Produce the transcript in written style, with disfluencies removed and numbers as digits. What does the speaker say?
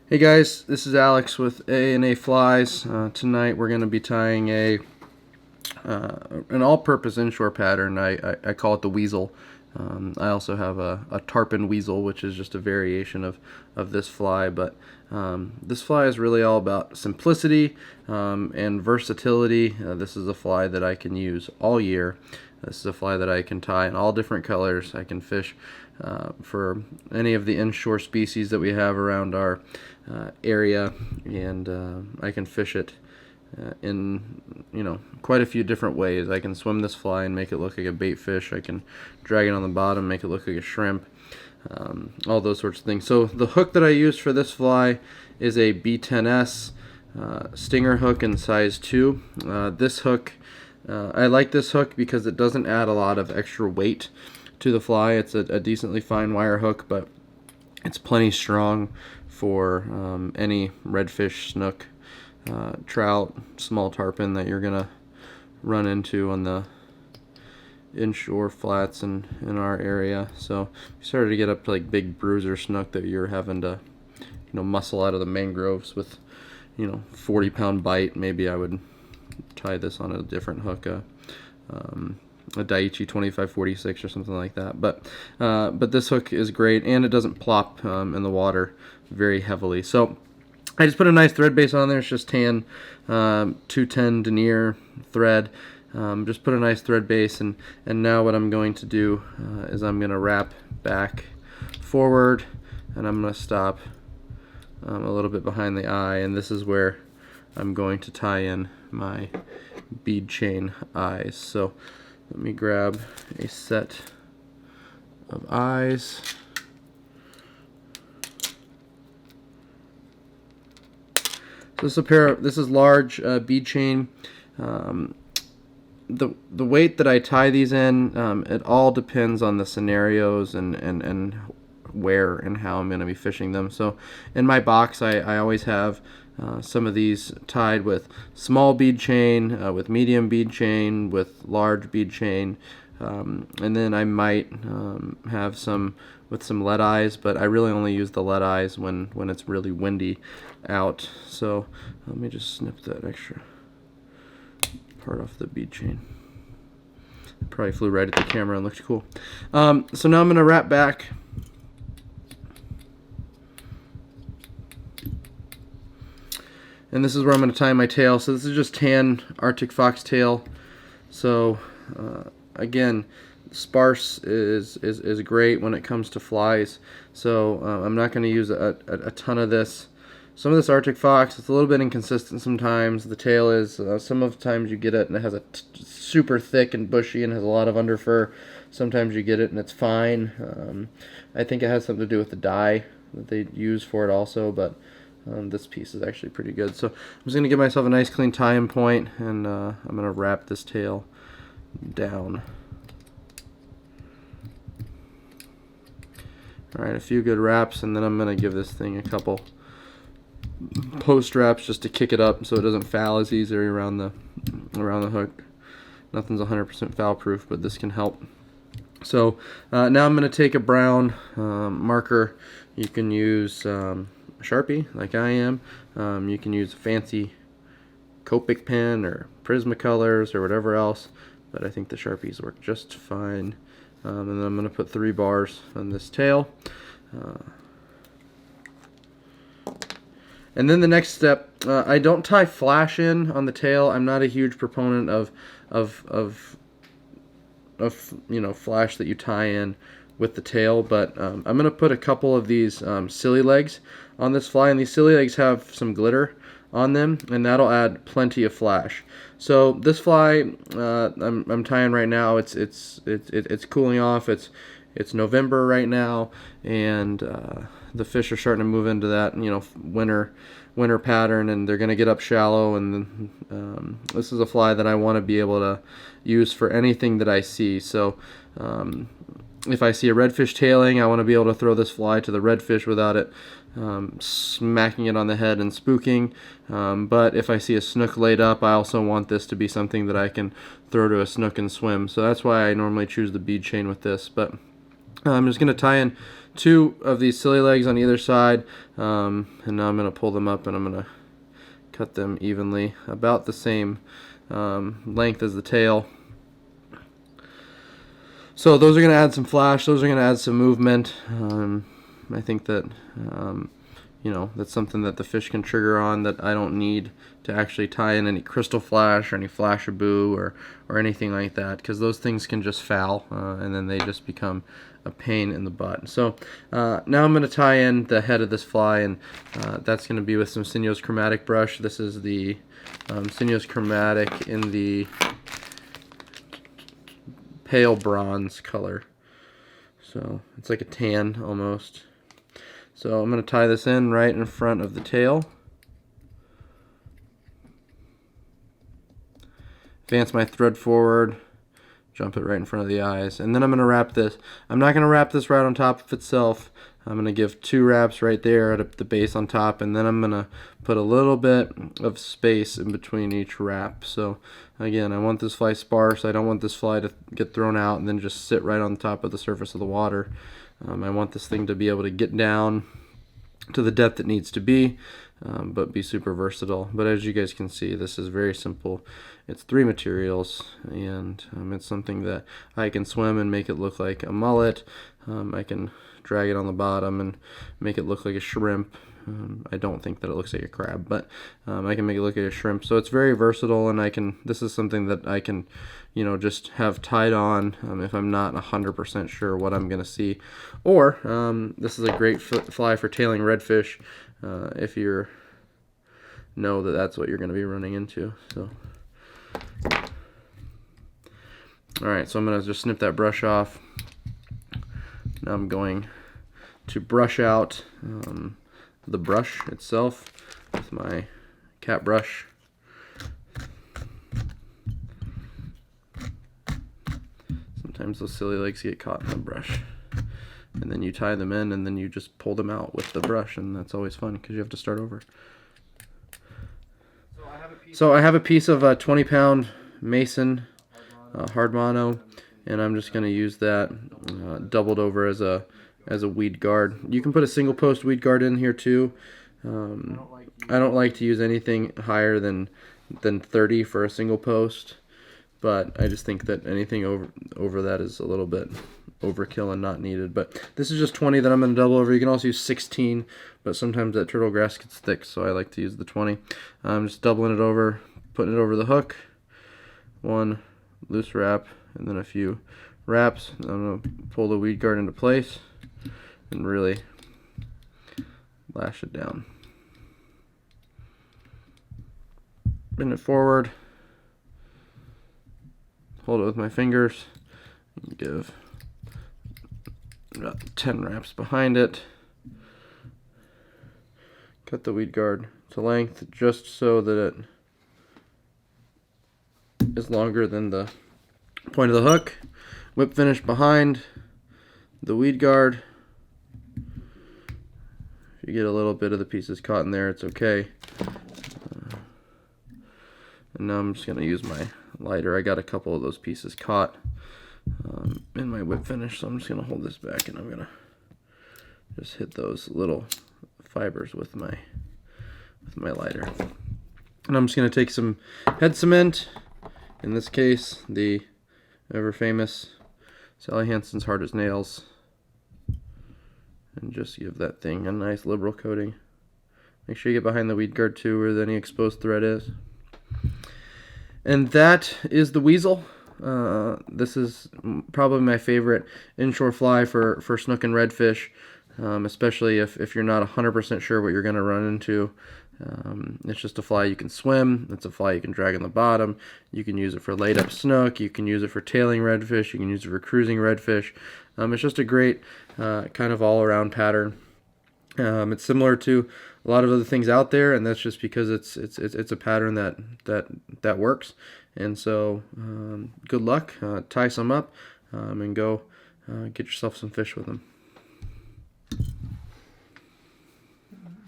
Hey guys, this is Alex with AAFlies. Tonight we're going to be tying an all-purpose inshore pattern. I call it the Weasel. I also have a tarpon weasel, which is just a variation of this fly. But this fly is really all about simplicity and versatility. This is a fly that I can use all year. This is a fly that I can tie in all different colors. I can fish for any of the inshore species that we have around our area, and I can fish it in quite a few different ways. I can swim this fly and make it look like a bait fish. I can drag it on the bottom, make it look like a shrimp, all those sorts of things. So the hook that I use for this fly is a B10S stinger hook in size 2. This hook, I like this hook because it doesn't add a lot of extra weight to the fly. It's a decently fine wire hook, but it's plenty strong for any redfish, snook, trout, small tarpon that you're gonna run into on the inshore flats in our area. So if you started to get up to like big bruiser snook that you're having to muscle out of the mangroves with 40-pound bite, maybe I would tie this on a different hook, a Daiichi 2546 or something like that. But this hook is great, and it doesn't plop in the water very heavily. So I just put a nice thread base on there. It's just tan 210 denier thread. Just put a nice thread base, and now what I'm going to do is I'm going to wrap back forward, and I'm going to stop a little bit behind the eye, and this is where I'm going to tie in my bead chain eyes. So let me grab a set of eyes. So this is large bead chain. The weight that I tie these in, it all depends on the scenarios and where and how I'm going to be fishing them. So in my box, I always have some of these tied with small bead chain, with medium bead chain, with large bead chain, and then I might have some with some lead eyes, but I really only use the lead eyes when it's really windy out. So let me just snip that extra part off the bead chain. It probably flew right at the camera and looked cool. So now I'm going to wrap back. And this is where I'm going to tie my tail. So this is just tan Arctic foxtail. So again, sparse is great when it comes to flies. So I'm not going to use a ton of this. Some of this Arctic fox, it's a little bit inconsistent sometimes. The tail is, some of the times you get it and it has a super thick and bushy and has a lot of underfur. Sometimes you get it and it's fine. I think it has something to do with the dye that they use for it also, but this piece is actually pretty good. So I'm just going to give myself a nice clean tie-in point, and I'm going to wrap this tail down. Alright, a few good wraps, and then I'm going to give this thing a couple post wraps just to kick it up so it doesn't foul as easy around the hook. Nothing's 100% foul proof, but this can help. So now I'm going to take a brown marker. You can use Sharpie like I am. You can use a fancy Copic pen or Prismacolors or whatever else, but I think the Sharpies work just fine. And then I'm going to put 3 bars on this tail. And then the next step, I don't tie flash in on the tail. I'm not a huge proponent of flash that you tie in with the tail, but I'm going to put a couple of these silly legs on this fly, and these silly legs have some glitter on them, and that'll add plenty of flash. So this fly I'm tying right now. It's cooling off. It's November right now, and the fish are starting to move into that winter pattern, and they're going to get up shallow. And this is a fly that I want to be able to use for anything that I see. So if I see a redfish tailing, I want to be able to throw this fly to the redfish without it smacking it on the head and spooking. But if I see a snook laid up, I also want this to be something that I can throw to a snook and swim. So that's why I normally choose the bead chain with this. But I'm just going to tie in 2 of these silly legs on either side, and now I'm going to pull them up and I'm going to cut them evenly, about the same length as the tail. So those are going to add some flash, those are going to add some movement. I think that you know, that's something that the fish can trigger on, that I don't need to actually tie in any crystal flash or any flashaboo or anything like that, because those things can just foul and then they just become a pain in the butt. So now I'm going to tie in the head of this fly, and that's going to be with some Sinuous Chromatic brush. This is the Sinuous Chromatic in the pale bronze color, so it's like a tan almost. So I'm going to tie this in right in front of the tail, advance my thread forward, jump it right in front of the eyes, and then I'm going to wrap this. I'm not going to wrap this right on top of itself. I'm going to give 2 wraps right there at the base on top, and then I'm going to put a little bit of space in between each wrap. So again, I want this fly sparse. I don't want this fly to get thrown out and then just sit right on top of the surface of the water. I want this thing to be able to get down to the depth it needs to be, but be super versatile. But as you guys can see, this is very simple. It's 3 materials, and it's something that I can swim and make it look like a mullet. I can drag it on the bottom and make it look like a shrimp. I don't think that it looks like a crab, but I can make it look like a shrimp. So it's very versatile, and this is something that I can, you know, just have tied on if I'm not 100% sure what I'm going to see. Or this is a great fly for tailing redfish if you know that that's what you're going to be running into. So, all right, so I'm going to just snip that brush off. Now I'm going to brush out the brush itself with my cat brush. Sometimes those silly legs get caught in the brush, and then you tie them in and then you just pull them out with the brush, and that's always fun because you have to start over. So I have a piece of 20-pound Mason hard mono, and I'm just going to use that doubled over as a weed guard. You can put a single post weed guard in here too. I don't like to use anything higher than 30 for a single post, but I just think that anything over that is a little bit overkill and not needed. But this is just 20 that I'm going to double over. You can also use 16, but sometimes that turtle grass gets thick, so I like to use the 20. I'm just doubling it over, putting it over the hook, 1 loose wrap, and then a few wraps. I'm going to pull the weed guard into place and really lash it down. Bend it forward, hold it with my fingers, and give about 10 wraps behind it. Cut the weed guard to length just so that it is longer than the point of the hook. Whip finish behind the weed guard. If you get a little bit of the pieces caught in there, it's okay. And now I'm just going to use my lighter. I got a couple of those pieces caught in my whip finish, so I'm just going to hold this back and I'm going to just hit those little fibers with my lighter. And I'm just going to take some head cement, in this case the ever famous Sally Hansen's Hard as Nails, and just give that thing a nice liberal coating. Make sure you get behind the weed guard too, where any exposed thread is. And that is the weasel. This is probably my favorite inshore fly for snook and redfish, especially if you're not 100% sure what you're going to run into. It's just a fly you can swim. It's a fly you can drag on the bottom. You can use it for laid up snook. You can use it for tailing redfish. You can use it for cruising redfish. It's just a great kind of all around pattern. It's similar to a lot of other things out there, and that's just because it's a pattern that works. And so good luck, tie some up, and go get yourself some fish with them.